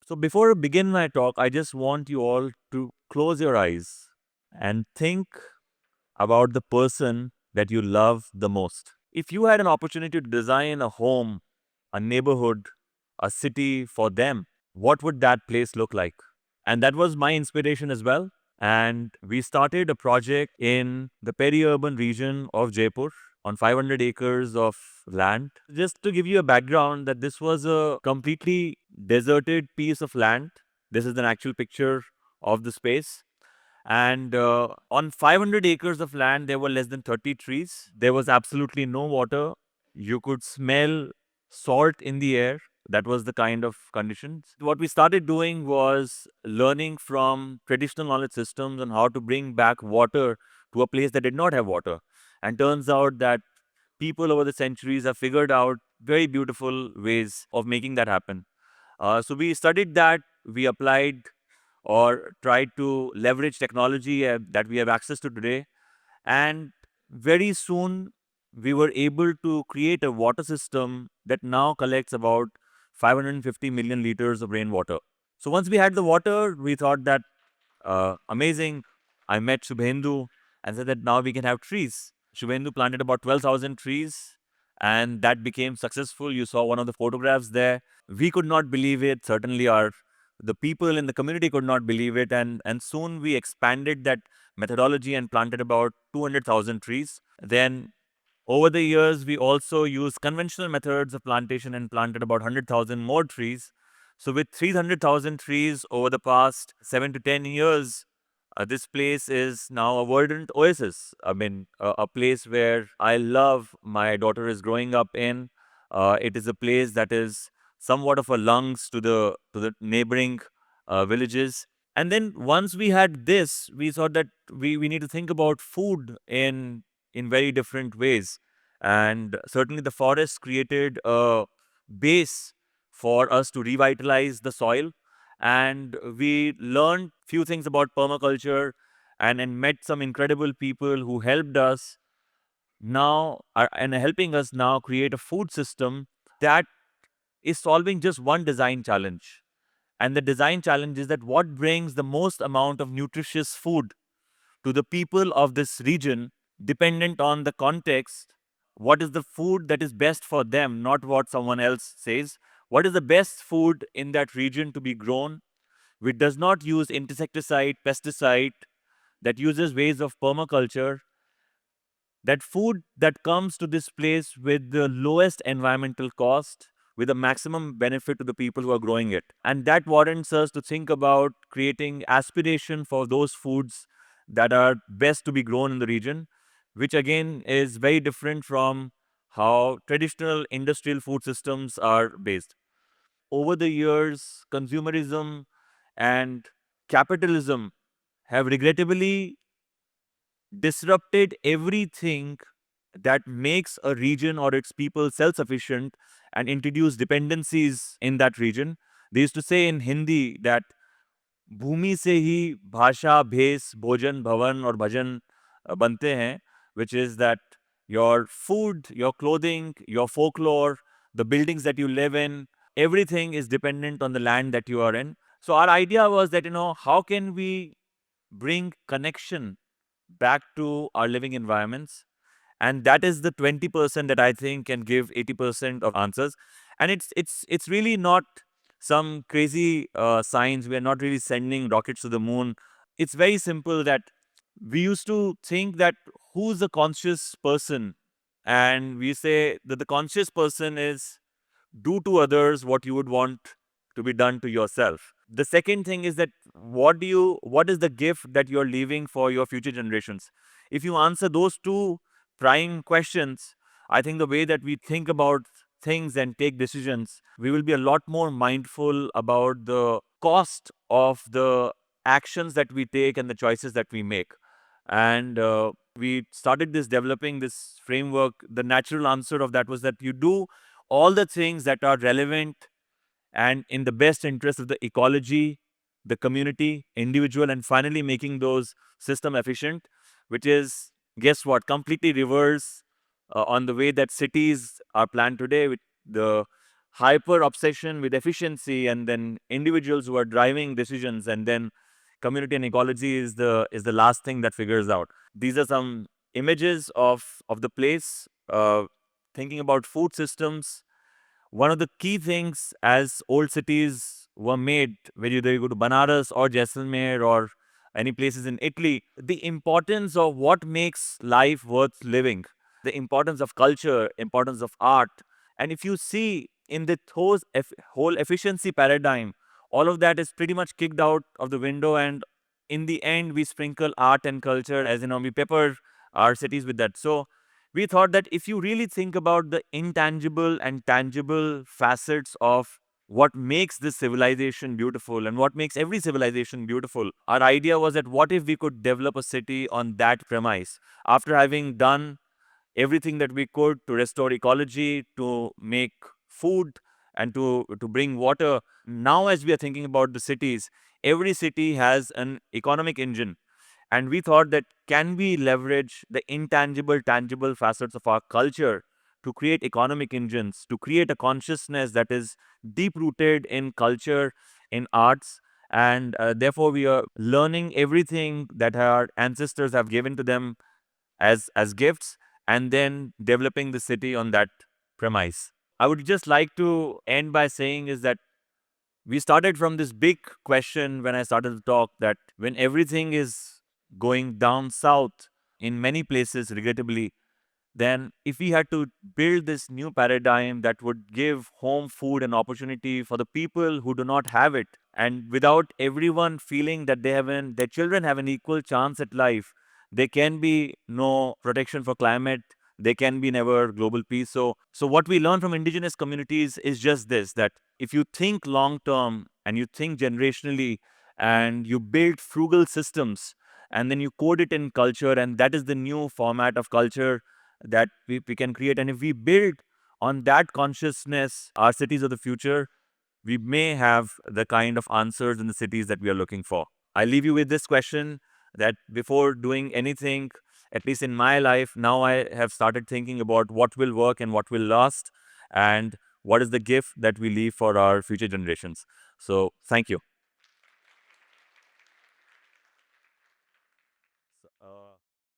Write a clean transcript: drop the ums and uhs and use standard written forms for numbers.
So before I begin my talk, I just want you all to close your eyes and think about the person that you love the most. If you had an opportunity to design a home, a neighborhood, a city for them, what would that place look like? And that was my inspiration as well. And we started a project in the peri-urban region of Jaipur on 500 acres of land. Just to give you a background, that this was a completely deserted piece of land. This is an actual picture of the space. And on 500 acres of land, there were less than 30 trees. There was absolutely no water. You could smell salt in the air. That was the kind of conditions. What we started doing was learning from traditional knowledge systems on how to bring back water to a place that did not have water. And turns out that people over the centuries have figured out very beautiful ways of making that happen. So we studied that, we applied or tried to leverage technology that we have access to today. And very soon, we were able to create a water system that now collects about 550 million liters of rainwater. So once we had the water, we thought that amazing. I met Shubhendu and said that now we can have trees. Shubhendu planted about 12,000 trees and that became successful. You saw one of the photographs there. We could not believe it. Certainly, the people in the community could not believe it. And soon we expanded that methodology and planted about 200,000 trees. Then over the years, we also used conventional methods of plantation and planted about 100,000 more trees. So, with 300,000 trees over the past 7 to 10 years, this place is now a verdant oasis. I mean, a place where I love my daughter is growing up in. It is a place that is somewhat of a lungs to the neighboring villages. And then once we had this, we thought that we need to think about food in very different ways. And certainly the forest created a base for us to revitalize the soil. And we learned few things about permaculture and met some incredible people who helped us now and helping us now create a food system that is solving just one design challenge. And the design challenge is that what brings the most amount of nutritious food to the people of this region, dependent on the context. What is the food that is best for them, not what someone else says? What is the best food in that region to be grown, which does not use insecticide, pesticide, that uses ways of permaculture, that food that comes to this place with the lowest environmental cost, with a maximum benefit to the people who are growing it. And that warrants us to think about creating aspiration for those foods that are best to be grown in the region, which again is very different from how traditional industrial food systems are based. Over the years, consumerism and capitalism have regrettably disrupted everything that makes a region or its people self sufficient and introduce dependencies in that region. They used to say in Hindi that भूमि से ही भाषा भेष भोजन भवन और भजन बनते हैं, which is that your food, your clothing, your folklore, the buildings that you live in, everything is dependent on the land that you are in. So our idea was that, how can we bring connection back to our living environments? And that is the 20% that I think can give 80% of answers. And it's really not some crazy science. We are not really sending rockets to the moon. It's very simple that we used to think that who's a conscious person, and we say that the conscious person is do to others what you would want to be done to yourself. The second thing is that what is the gift that you're leaving for your future generations? If you answer those two prime questions, I think the way that we think about things and take decisions, we will be a lot more mindful about the cost of the actions that we take and the choices that we make. And we started this developing this framework. The natural answer of that was that you do all the things that are relevant and in the best interest of the ecology, the community, individual, and finally making those system efficient, which is, guess what, completely reverse on the way that cities are planned today with the hyper obsession with efficiency, and then individuals who are driving decisions, and then community and ecology is the last thing that figures out. These are some images of the place. Thinking about food systems, one of the key things as old cities were made, whether you go to Banaras or Jaisalmer or any places in Italy, the importance of what makes life worth living, the importance of culture, importance of art. And if you see in the whole efficiency paradigm, all of that is pretty much kicked out of the window. And in the end, we sprinkle art and culture, as we pepper our cities with that. So we thought that if you really think about the intangible and tangible facets of what makes this civilization beautiful and what makes every civilization beautiful, our idea was that what if we could develop a city on that premise? After having done everything that we could to restore ecology, to make food, and to bring water, now as we are thinking about the cities, every city has an economic engine. And we thought that can we leverage the intangible, tangible facets of our culture to create economic engines, to create a consciousness that is deep rooted in culture, in arts. And therefore, we are learning everything that our ancestors have given to them as gifts, and then developing the city on that premise. I would just like to end by saying is that we started from this big question when I started to talk, that when everything is going down south in many places, regrettably, then if we had to build this new paradigm that would give home food an opportunity for the people who do not have it, and without everyone feeling that their children have an equal chance at life, there can be no protection for climate, there can be never global peace. So what we learn from indigenous communities is just this, that if you think long term and you think generationally and you build frugal systems and then you code it in culture, and that is the new format of culture that we can create. And if we build on that consciousness our cities of the future, we may have the kind of answers in the cities that we are looking for. I leave you with this question, that before doing anything, at least in my life, now I have started thinking about what will work and what will last, and what is the gift that we leave for our future generations. So, thank you.